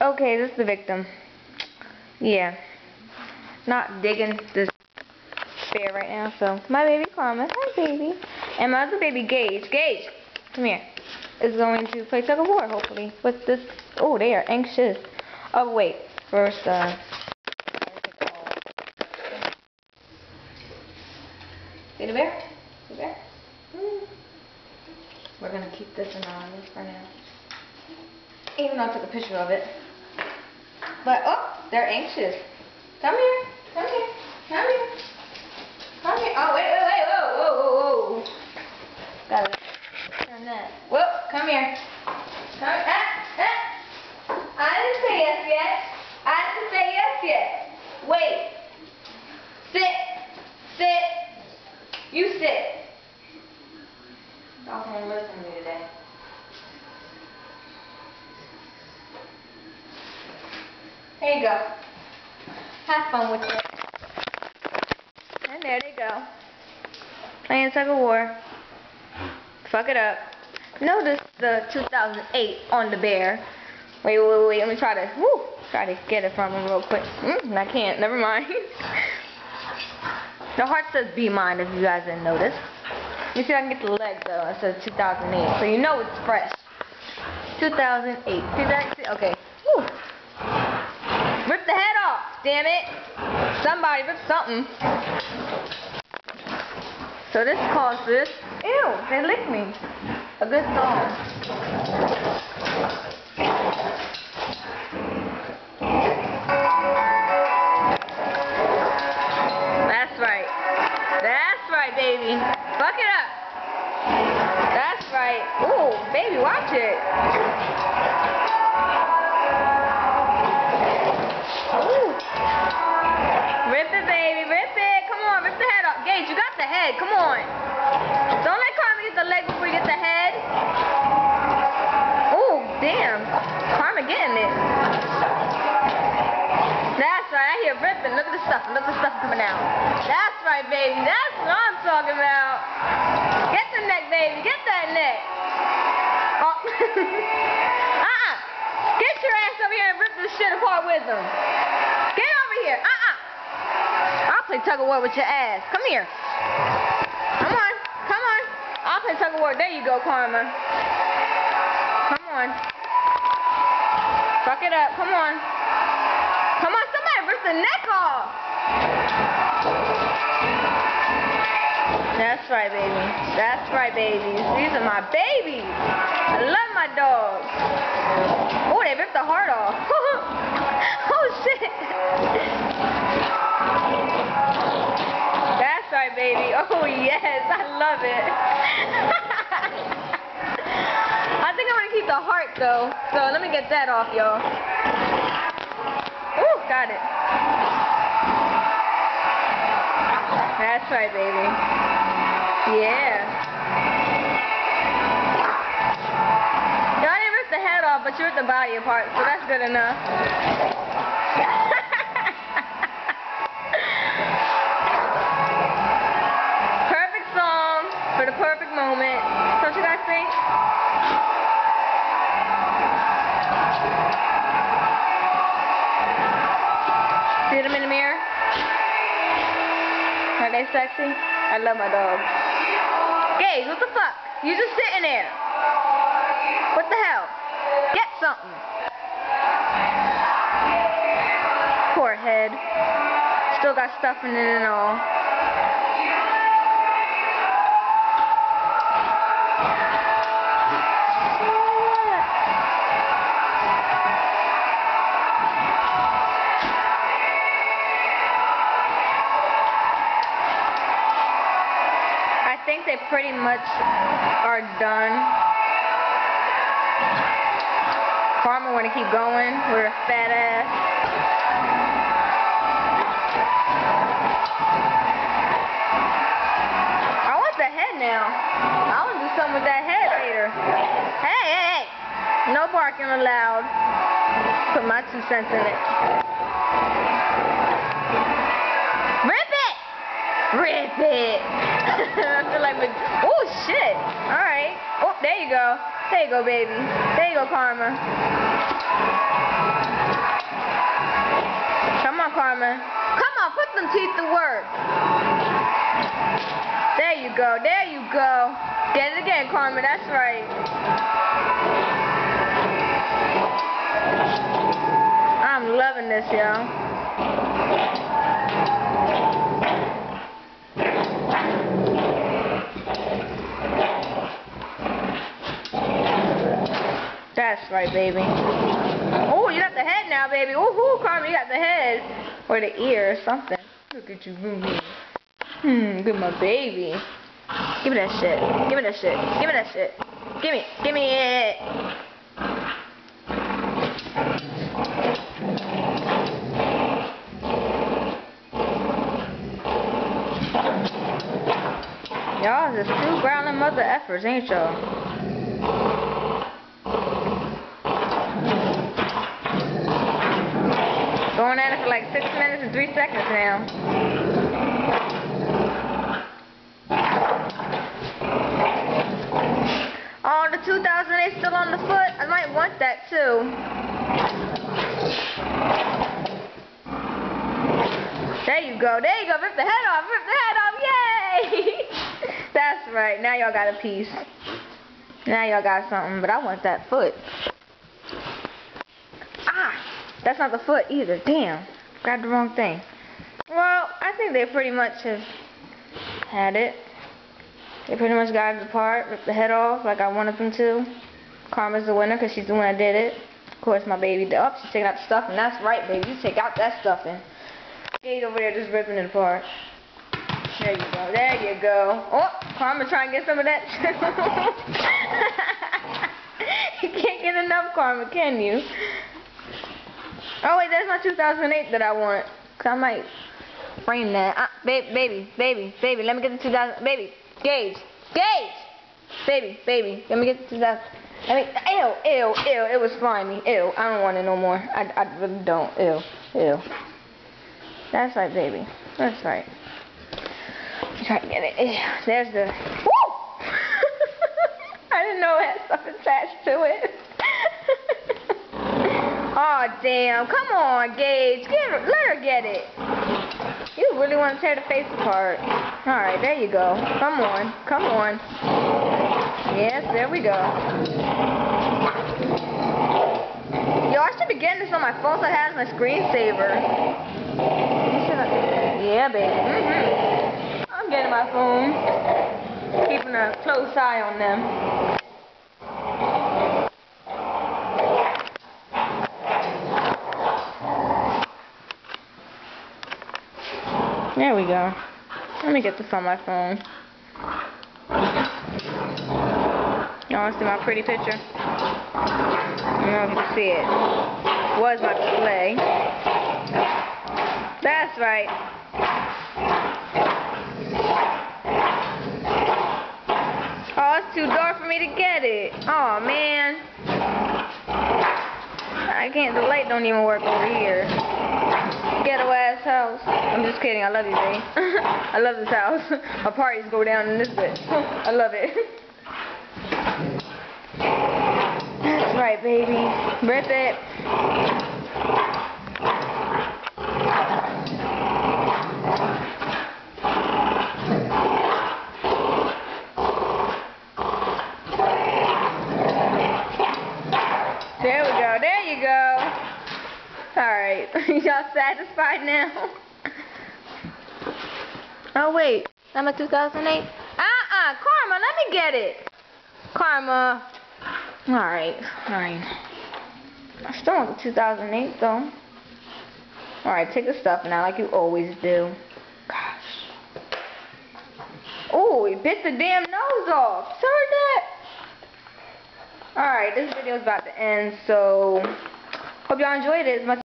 Okay, this is the victim. Yeah. Not digging this bear right now, so my baby Karma, hi baby. And my other baby Gage, come here, is going to play tug of war, hopefully, with this. Oh, they are anxious. Oh, wait, first, see the bear? See the bear? We're going to keep this anonymous for now. Even though I took a picture of it. But, oh, they're anxious. Come here, come here, come here. Come here. Oh, wait, whoa. Gotta turn that. Whoop, come here. Come, I didn't say yes yet. Wait. Sit. You sit. Y'all can't listen to me today. Here you go. Have fun with it. And there they go. Playing tug of war. Fuck it up. Notice the 2008 on the bear. Wait. Let me try to get it from him real quick. I can't. Never mind. The heart says be mine if you guys didn't notice. Let me see if I can get the leg though. It says 2008. So you know it's fresh. 2008. See that? Okay. Woo. Rip the head off. Damn it. Somebody rip something. So this calls for this. Ew, they licked me. A good song. That's right. That's right, baby. Fuck it up. That's right. Ooh, baby, watch it. Ooh. Rip it, baby. Rip it. Come on, rip the head off. Gage, you got the head. Come on. Don't let Karma get the leg before you get the head. Ooh, damn. Karma getting it. That's right. I hear ripping. Look at the stuff. Look at the stuff coming out. That's right, baby. That's what I'm talking about. Get the neck, baby. Get that neck. Oh. Get your ass over here and rip this shit apart with them. Get over here. I'll play tug of war with your ass. Come here. Come on. Come on. I'll play tug of war. There you go, Karma. Come on. Fuck it up. Come on. Come on. Somebody rip the neck off. That's right, baby. That's right, babies. These are my babies. I love my dogs. Oh, they ripped the heart off. Oh, shit. That's right, baby. Oh, yes. I love it. I think I'm going to keep the heart, though. So let me get that off, y'all. Ooh, got it. That's right, baby. Yeah. Y'all didn't rip the head off, but you ripped the body apart, so that's good enough. Perfect song for the perfect moment. Don't you guys think? See them in the mirror? Are they sexy? I love my dogs. Gage, what the fuck? You just sitting there. What the hell? Get something. Poor head. Still got stuff in it and all. I think they pretty much are done. Karma want to keep going with her fat ass. I want the head now. I want to do something with that head later. Hey. No barking allowed. Put my 2 cents in it. Rip it! I feel like, oh shit! Alright. Oh, there you go. There you go, baby. There you go, Karma. Karma. Come on, put them teeth to work. There you go. There you go. Get it again, Karma. That's right. I'm loving this, y'all. That's right, baby. Oh, you got the head now, baby. Ooh, Karma, you got the head. Or the ear or something. Look at you, Boomie. Good my baby. Give me that shit. Give me that shit. Give me that shit. Give me it. Y'all just two growling mother effers, ain't y'all? Going at it for like 6 minutes and 3 seconds now. Oh, the 2008 still on the foot. I might want that too. There you go. There you go. Rip the head off. Rip the head off. Yay! That's right. Now y'all got a piece. Now y'all got something. But I want that foot. Ah! That's not the foot either. Damn. Grabbed the wrong thing. Well, I think they pretty much have had it. They pretty much got it apart. Ripped the head off like I wanted them to. Karma's the winner because she's the one that did it. Of course, my baby did. Oh, she's taking out the stuffing. That's right, baby. You take out that stuffing. He's over there just ripping it apart. There you go. There you go. Oh, Karma trying to get some of that too. You can't get enough Karma, can you? Oh wait, that's my 2008 that I want. Cause I might frame that. Baby, let me get the 2000. Baby, Gage, baby, let me get the 2000. Ew, it was slimy. Ew, I don't want it no more. I really don't. Ew. That's right, baby. That's right. Try to get it. There's the. Woo! I didn't know it had stuff attached to it. Oh damn! Come on, Gage. Let her get it. You really want to tear the face apart? All right, there you go. Come on. Yes, there we go. Yo, I should be getting this on my phone so I have my screensaver. Yeah, baby. I'm getting my phone. Keeping a close eye on them. There we go. Let me get this on my phone. Y'all want to see my pretty picture? I don't know if you can see it. Was my display. That's right. Oh, it's too dark for me to get it. Oh, man. I can't. The light don't even work over here. Ghetto ass house. I'm just kidding. I love you, babe. I love this house. My parties go down in this bit. I love it. That's right, baby. Rip it. There we go. There you go. Alright. Y'all satisfied now? Oh, wait. I'm a 2008? Karma, let me get it. Karma. Alright. Fine. I still want the 2008, though. Alright, take the stuff now like you always do. Gosh. Oh, he bit the damn nose off. Heard that? Alright, this video is about to end, so hope y'all enjoyed it as much